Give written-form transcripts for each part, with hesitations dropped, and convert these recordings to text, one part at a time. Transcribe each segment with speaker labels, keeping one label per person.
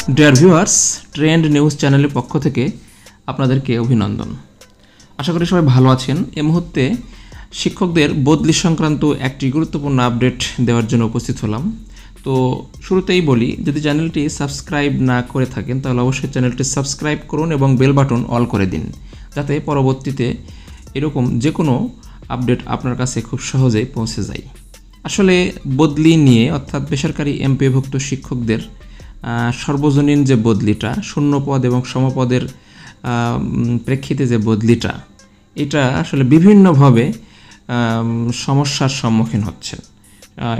Speaker 1: Dear viewers, trend news চ্যানেলের পক্ষ থেকে আপনাদেরকে অভিনন্দন। আশা করি সবাই ভালো আছেন। এই মুহূর্তে শিক্ষকদের বদলি সংক্রান্ত একটি গুরুত্বপূর্ণ আপডেট দেওয়ার জন্য উপস্থিত হলাম। তো শুরুতেই বলি, যদি চ্যানেলটি সাবস্ক্রাইব না করে থাকেন তাহলে অবশ্যই চ্যানেলটি সাবস্ক্রাইব করুন এবং বেল বাটন অল করে দিন, যাতে পরবর্তীতে এরকম যে কোনো আপডেট আপনার কাছে খুব সহজেই পৌঁছে যায়। আসলে বদলি নিয়ে, অর্থাৎ বেসরকারি এমপিওভুক্ত শিক্ষকদের সর্বজনীন যে বদলিটা, শূন্য পদ এবং সমপদের প্রেক্ষিতে যে বদলিটা, এটা আসলে বিভিন্নভাবে সমস্যার সম্মুখীন হচ্ছে।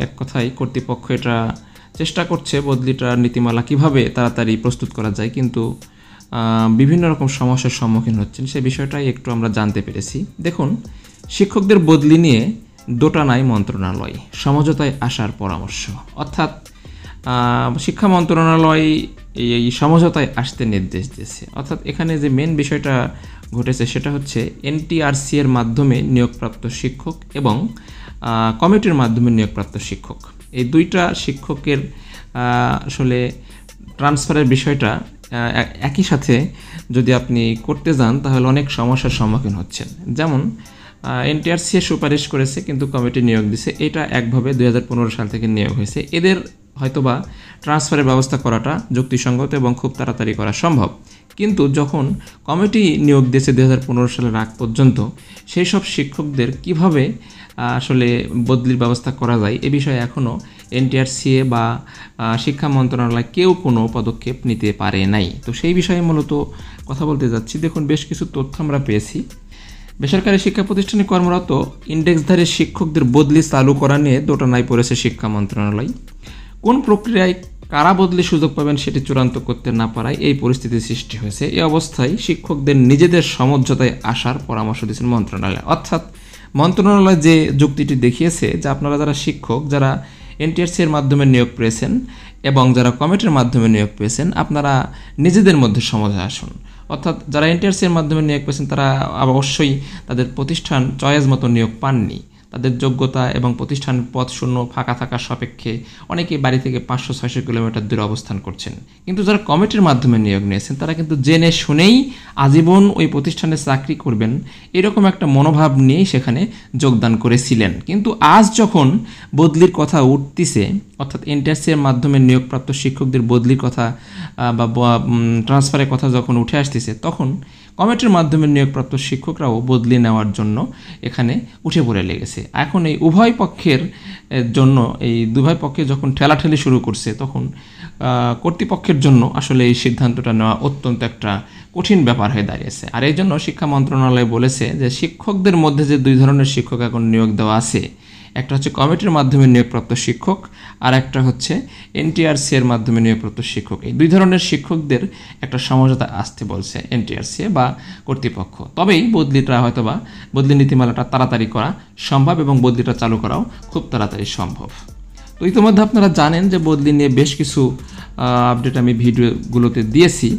Speaker 1: এক কথায় কর্তৃপক্ষ এটা চেষ্টা করছে বদলিটার নীতিমালা কিভাবে তাড়াতাড়ি প্রস্তুত করা যায়, কিন্তু বিভিন্ন রকম সমস্যার সম্মুখীন হচ্ছেন। সেই বিষয়টাই একটু আমরা জানতে পেরেছি। দেখুন, শিক্ষকদের বদলি নিয়ে দোটানায় মন্ত্রণালয় সমঝোতায় আসার পরামর্শ, অর্থাৎ শিক্ষা মন্ত্রণালয় এই সমঝোতায় আসতে নির্দেশ দিয়েছে। অর্থাৎ এখানে যে মেন বিষয়টা ঘটেছে সেটা হচ্ছে এনটিআরসি এর মাধ্যমে নিয়োগপ্রাপ্ত শিক্ষক এবং কমিটির মাধ্যমে নিয়োগপ্রাপ্ত শিক্ষক, এই দুইটা শিক্ষকের আসলে ট্রান্সফারের বিষয়টা একই সাথে যদি আপনি করতে যান তাহলে অনেক সমস্যার সম্মুখীন হচ্ছেন। যেমন এনটিআরসি সুপারিশ করেছে কিন্তু কমিটি নিয়োগ দিছে, এটা একভাবে 2015 সাল থেকে নিয়োগ হয়েছে। এদের হয়তোবা ট্রান্সফারের ব্যবস্থা করাটা যুক্তিসঙ্গত এবং খুব তাড়াতাড়ি করা সম্ভব, কিন্তু যখন কমিটি নিয়োগ দিয়েছে 2015 সালের আগ পর্যন্ত, সেই সব শিক্ষকদের কিভাবে আসলে বদলির ব্যবস্থা করা যায় এ বিষয়ে এখনও এনটিআরসিএ বা শিক্ষা মন্ত্রণালয় কেউ কোনো পদক্ষেপ নিতে পারে নাই। তো সেই বিষয়ে মূলত কথা বলতে যাচ্ছি। দেখুন, বেশ কিছু তথ্য আমরা পেয়েছি। বেসরকারি শিক্ষা প্রতিষ্ঠানে কর্মরত ইন্ডেক্সধারী শিক্ষকদের বদলি চালু করা নিয়ে দোটানায় পড়েছে শিক্ষা মন্ত্রণালয়। কোন প্রক্রিয়ায় কারা বদলি সুযোগ পাবেন সেটি চূড়ান্ত করতে না পারায় এই পরিস্থিতির সৃষ্টি হয়েছে। এই অবস্থায় শিক্ষকদের নিজেদের সমঝোতায় আসার পরামর্শ দিয়েছেন মন্ত্রণালয়। অর্থাৎ মন্ত্রণালয় যে যুক্তিটি দেখিয়েছে যে আপনারা যারা শিক্ষক, যারা এনটিআরসি এর মাধ্যমে নিয়োগ পেয়েছেন এবং যারা কমিটির মাধ্যমে নিয়োগ পেয়েছেন, আপনারা নিজেদের মধ্যে সমঝোতায় আসুন। অর্থাৎ যারা এনটিআরসি এর মাধ্যমে নিয়োগ পেয়েছেন তারা অবশ্যই তাদের প্রতিষ্ঠান চয়েস মতো নিয়োগ পাননি। তাদের যোগ্যতা এবং প্রতিষ্ঠানের পদ শূন্য ফাঁকা থাকার সাপেক্ষে অনেকেই বাড়ি থেকে 500-600 কিলোমিটার দূরে অবস্থান করছেন। কিন্তু যারা কমিটির মাধ্যমে নিয়োগ নিয়েছেন তারা কিন্তু জেনে শুনেই আজীবন ওই প্রতিষ্ঠানে চাকরি করবেন এরকম একটা মনোভাব নিয়েই সেখানে যোগদান করেছিলেন। কিন্তু আজ যখন বদলির কথা উঠতিছে, অর্থাৎ এনটিআরসি এর মাধ্যমে নিয়োগপ্রাপ্ত শিক্ষকদের বদলির কথা বা ট্রান্সফারের কথা যখন উঠে আসতেছে, তখন কমিটির মাধ্যমে নিয়োগপ্রাপ্ত শিক্ষকরাও বদলি নেওয়ার জন্য এখানে উঠে পড়ে লেগেছে। এখন এই উভয় পক্ষের জন্য, এই দুভয় পক্ষে যখন ঠেলাঠেলি শুরু করছে, তখন কর্তৃপক্ষের জন্য আসলে এই সিদ্ধান্তটা নেওয়া অত্যন্ত একটা কঠিন ব্যাপার হয়ে দাঁড়িয়েছে। আর এই জন্য শিক্ষা মন্ত্রণালয় বলেছে যে শিক্ষকদের মধ্যে যে দুই ধরনের শিক্ষক এখন নিয়োগ দেওয়া আছে, একটা হচ্ছে কমিটির মাধ্যমে নিয়োগপ্রাপ্ত শিক্ষক, আর একটা হচ্ছে এনটিআরসি এর মাধ্যমে নিয়োগপ্রাপ্ত শিক্ষক। এই দুই ধরনের শিক্ষকদের একটা সমঝোতা আসতে বলছে এনটিআরসি বা কর্তৃপক্ষ। তবেই বদলিটা হয়তোবা বদলি নীতিমালাটা তাড়াতাড়ি করা সম্ভব এবং বদলিটা চালু করাও খুব তাড়াতাড়ি সম্ভব। তো ইতিমধ্যে আপনারা জানেন যে বদলি নিয়ে বেশ কিছু আপডেট আমি ভিডিওগুলোতে দিয়েছি।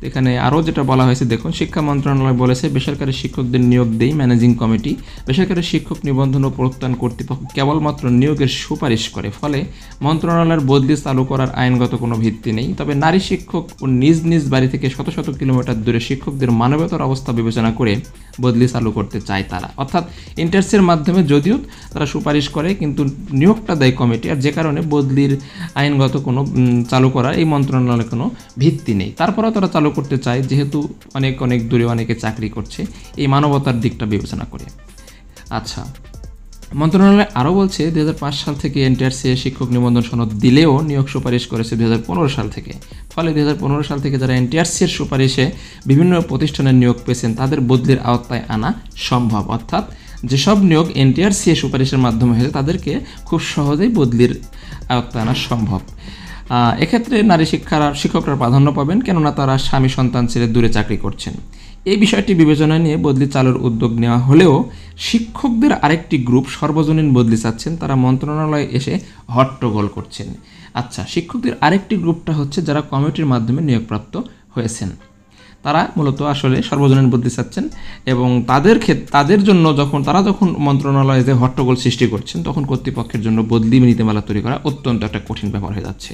Speaker 1: এখানে আরও যেটা বলা হয়েছে, দেখুন, শিক্ষা মন্ত্রণালয় বলেছে বেসরকারি শিক্ষকদের নিয়োগ দেই ম্যানেজিং কমিটি। বেসরকারি শিক্ষক নিবন্ধন ও প্রত্যয়ন কর্তৃপক্ষ কেবলমাত্র নিয়োগের সুপারিশ করে, ফলে মন্ত্রণালয়ের বদলি চালু করার আইনগত কোনো ভিত্তি নেই। তবে নারী শিক্ষক ও নিজ নিজ বাড়ি থেকে শত শত কিলোমিটার দূরে শিক্ষকদের মানবতার অবস্থা বিবেচনা করে বদলি চালু করতে চায় তারা। অর্থাৎ ইন্টারসির মাধ্যমে যদিও তারা সুপারিশ করে, কিন্তু নিয়োগটা দেয় কমিটি, আর যে কারণে বদলির আইনগত কোনো চালু করার এই মন্ত্রণালয়ের কোনো ভিত্তি নেই। তারপরেও তারা চালু করতে চায়, যেহেতু অনেক অনেক দূরে অনেকে চাকরি করছে, এই মানবতার দিকটা বিবেচনা করে। আচ্ছা, মন্ত্রণালয় আরও বলছে 2005 সাল থেকে এনটিআরসি শিক্ষক নিবন্ধন সনদ দিলেও নিয়োগ সুপারিশ করেছে 2015 সাল থেকে। ফলে 2015 সাল থেকে যারা এনটিআরসি এর সুপারিশে বিভিন্ন প্রতিষ্ঠানে নিয়োগ পেয়েছেন তাদের বদলির আওতায় আনা সম্ভব। অর্থাৎ যেসব নিয়োগ এনটিআরসি সুপারিশের মাধ্যমে হয়েছে তাদেরকে খুব সহজেই বদলির আওতায় আনা সম্ভব। এক্ষেত্রে নারী শিক্ষকরা প্রাধান্য পাবেন, কেননা তারা স্বামী সন্তান ছেড়ে দূরে চাকরি করছেন। এই বিষয়টি বিবেচনায় নিয়ে বদলি চালুর উদ্যোগ নেওয়া হলেও শিক্ষকদের আরেকটি গ্রুপ সর্বজনীন বদলি চাচ্ছেন। তারা মন্ত্রণালয়ে এসে হট্টগোল করছেন। আচ্ছা, শিক্ষকদের আরেকটি গ্রুপটা হচ্ছে যারা কমিটির মাধ্যমে নিয়োগপ্রাপ্ত হয়েছেন। তারা মূলত আসলে সর্বজনীন বদলি চাচ্ছেন এবং তাদের জন্য তারা যখন মন্ত্রণালয়ে যে হট্টগোল সৃষ্টি করছেন, তখন কর্তৃপক্ষের জন্য বদলি নীতিমালা তৈরি করা অত্যন্ত একটা কঠিন ব্যাপার হয়ে যাচ্ছে।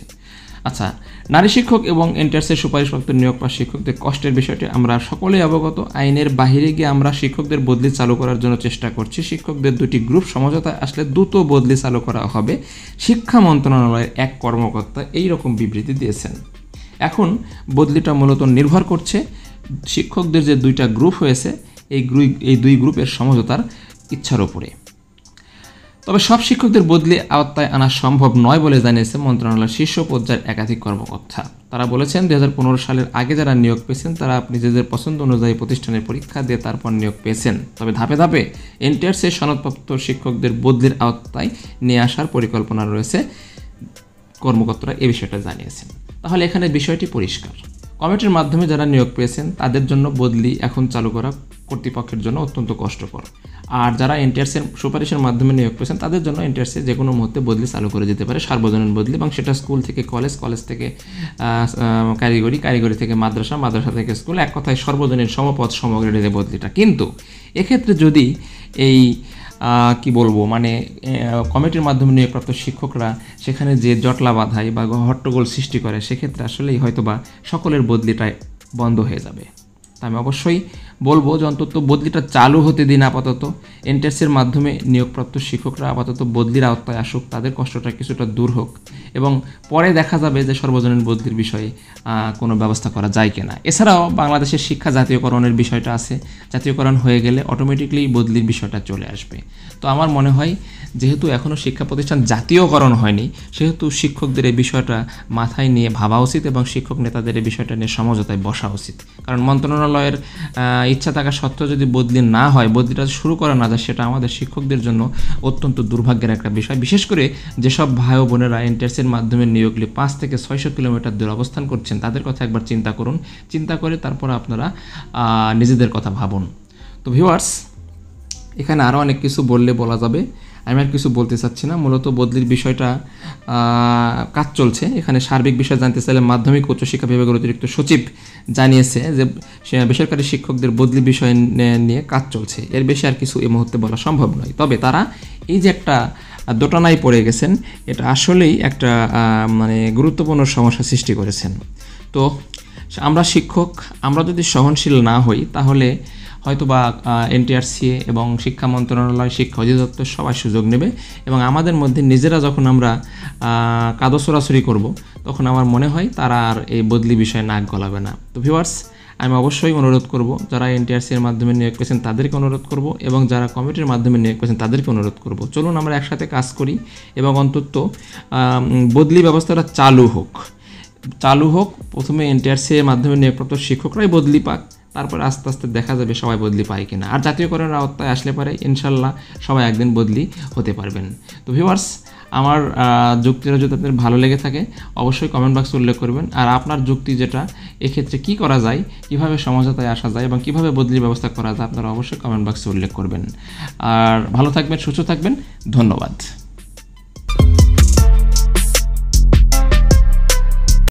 Speaker 1: আচ্ছা, নারী শিক্ষক এবং এনটিআরসির সুপারিশপ্রাপ্ত নিয়োগ পাওয়া শিক্ষকদের কষ্টের বিষয়টি আমরা সকলেই অবগত। আইনের বাহিরে গিয়ে আমরা শিক্ষকদের বদলি চালু করার জন্য চেষ্টা করছি। শিক্ষকদের দুটি গ্রুপ সমঝোতায় আসলে দ্রুত বদলি চালু করা হবে। শিক্ষা মন্ত্রণালয়ের এক কর্মকর্তা এই রকম বিবৃতি দিয়েছেন। এখন বদলিটা মূলত নির্ভর করছে শিক্ষকদের যে দুইটা গ্রুপ হয়েছে এই দুই গ্রুপের সমঝোতার ইচ্ছার উপরে। তবে সব শিক্ষকদের বদলি আওতায় আনা সম্ভব নয় বলে জানিয়েছে মন্ত্রণালয়ের শীর্ষ পর্যায়ের একাধিক কর্মকর্তা। তারা বলেছেন 2015 সালের আগে যারা নিয়োগ পেয়েছেন তারা নিজেদের পছন্দ অনুযায়ী প্রতিষ্ঠানের পরীক্ষা দিয়ে তারপর নিয়োগ পেয়েছেন। তবে ধাপে ধাপে এনটিআরসির সনদপ্রাপ্ত শিক্ষকদের বদলির আওতায় নিয়ে আসার পরিকল্পনা রয়েছে, কর্মকর্তারা এ বিষয়টা জানিয়েছেন। তাহলে এখানে বিষয়টি পরিষ্কার, কমিটির মাধ্যমে যারা নিয়োগ পেয়েছেন তাদের জন্য বদলি এখন চালু করা কর্তৃপক্ষের জন্য অত্যন্ত কষ্টকর। আর যারা এনটিআরসির সুপারিশের মাধ্যমে নিয়োগ পেয়েছেন তাদের জন্য এনটিআরসি যে কোনো মুহূর্তে বদলি চালু করে যেতে পারে, সার্বজনীন বদলি, এবং সেটা স্কুল থেকে কলেজ, কলেজ থেকে কারিগরি, কারিগরি থেকে মাদ্রাসা, মাদ্রাসা থেকে স্কুল, এক কথায় সর্বজনীন সমপদ সমগ্রের যে বদলিটা। কিন্তু এক্ষেত্রে যদি এই কি বলবো মানে কমিটির মাধ্যমে নিয়োগপ্রাপ্ত শিক্ষকরা সেখানে যে জটলা বাঁধায় বা হট্টগোল সৃষ্টি করে, সেক্ষেত্রে আসলেই হয়তোবা সকলের বদলিটাই বন্ধ হয়ে যাবে। তা আমি অবশ্যই বলবো যে অন্তত বদলিটা চালু হতে দিন আপাতত। এনটিআরসির মাধ্যমে নিয়োগপ্রাপ্ত শিক্ষকরা আপাতত বদলির আওতায় আসুক, তাদের কষ্টটা কিছুটা দূর হোক, এবং পরে দেখা যাবে যে সর্বজনীন বদলির বিষয়ে কোনো ব্যবস্থা করা যায় কিনা। এছাড়াও বাংলাদেশের শিক্ষা জাতীয়করণের বিষয়টা আছে, জাতীয়করণ হয়ে গেলে অটোমেটিকলি বদলির বিষয়টা চলে আসবে। তো আমার মনে হয় যেহেতু এখনও শিক্ষা প্রতিষ্ঠান জাতীয়করণ হয়নি, সেহেতু শিক্ষকদের এই বিষয়টা মাথায় নিয়ে ভাবা উচিত এবং শিক্ষক নেতাদের এই বিষয়টা নিয়ে সমঝোতায় বসা উচিত। কারণ মন্ত্রণালয়ের ইচ্ছা থাকা সত্ত্বেও যদি বদলি না হয়, বদলিটা শুরু করা না যায়, সেটা আমাদের শিক্ষকদের জন্য অত্যন্ত দুর্ভাগ্যের একটা বিষয়। বিশেষ করে যেসব ভাই ও বোনেরা এনটিআরসির মাধ্যমে নিয়োগ নিয়ে 5 থেকে 600 কিলোমিটার দূরে অবস্থান করছেন, তাদের কথা একবার চিন্তা করুন। চিন্তা করে তারপর আপনারা নিজেদের কথা ভাবুন। তো ভিউয়ার্স, এখানে আরও অনেক কিছু বললে বলা যাবে, আমি আর কিছু বলতে চাচ্ছি না। মূলত বদলির বিষয়টা কাজ চলছে। এখানে সার্বিক বিষয় জানতে চাইলে মাধ্যমিক উচ্চশিক্ষা বিভাগের অতিরিক্ত সচিব জানিয়েছে যে বেসরকারি শিক্ষকদের বদলি বিষয় নিয়ে কাজ চলছে। এর বেশি আর কিছু এই মুহূর্তে বলা সম্ভব নয়। তবে তারা এই যে একটা দোটানায় পড়ে গেছেন, এটা আসলেই একটা মানে গুরুত্বপূর্ণ সমস্যা সৃষ্টি করেছেন। তো আমরা শিক্ষক, আমরা যদি সহনশীল না হই তাহলে হয়তোবা এনটিআরসি এবং শিক্ষা মন্ত্রণালয়, শিক্ষা অধিদপ্তর সবাই সুযোগ নেবে এবং আমাদের মধ্যে নিজেরা যখন আমরা কাদো ছোড়াছুরি করব, তখন আমার মনে হয় তারা আর এই বদলি বিষয়ে নাক গলাবে না। তো ভিউয়ার্স, আমি অবশ্যই অনুরোধ করব, যারা এনটিআরসির মাধ্যমে নিয়োগ পেয়েছেন তাদেরকে অনুরোধ করব এবং যারা কমিটির মাধ্যমে নিয়োগ পেয়েছেন তাদেরকে অনুরোধ করব, চলুন আমরা একসাথে কাজ করি এবং অন্তত বদলি ব্যবস্থাটা চালু হোক। প্রথমে এনটিআরসির মাধ্যমে নিয়োগপ্রাপ্ত শিক্ষকরাই বদলি পাক, তারপর আস্তে আস্তে দেখা যাবে সবাই বদলি পায় কিনা। আর জাতীয়করণের আওতায় আসলে পারে ইনশাল্লাহ সবাই একদিন বদলি হতে পারবেন। তো ভিউয়ার্স, আমার যুক্তিটা যদি আপনাদের ভালো লেগে থাকে অবশ্যই কমেন্ট বক্সে উল্লেখ করবেন। আর আপনার যুক্তি যেটা, এক্ষেত্রে কী করা যায়, কীভাবে সমঝোতায় আসা যায় এবং কীভাবে বদলির ব্যবস্থা করা যায়, আপনারা অবশ্যই কমেন্ট বক্সে উল্লেখ করবেন। আর ভালো থাকবেন, সুস্থ থাকবেন, ধন্যবাদ।